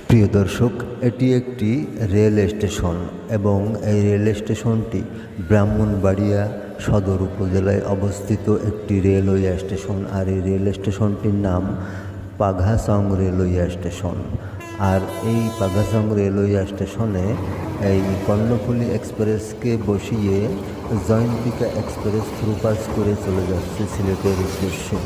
প্রিয় দর্শক, এটি একটি রেল স্টেশন এবং এই রেল স্টেশনটি ব্রাহ্মণবাড়িয়া সদর উপজেলায় অবস্থিত একটি রেলওয়ে স্টেশন। আর এই রেল স্টেশনটির নাম পাঘাসং রেলওয়ে স্টেশন। আর এই পাঘাসং রেলওয়ে স্টেশনে এই কর্ণফুলী এক্সপ্রেসকে বসিয়ে জয়ন্তিকা এক্সপ্রেস থ্রুপাস করে চলে যাচ্ছে সিলেটের উদ্দেশ্যে।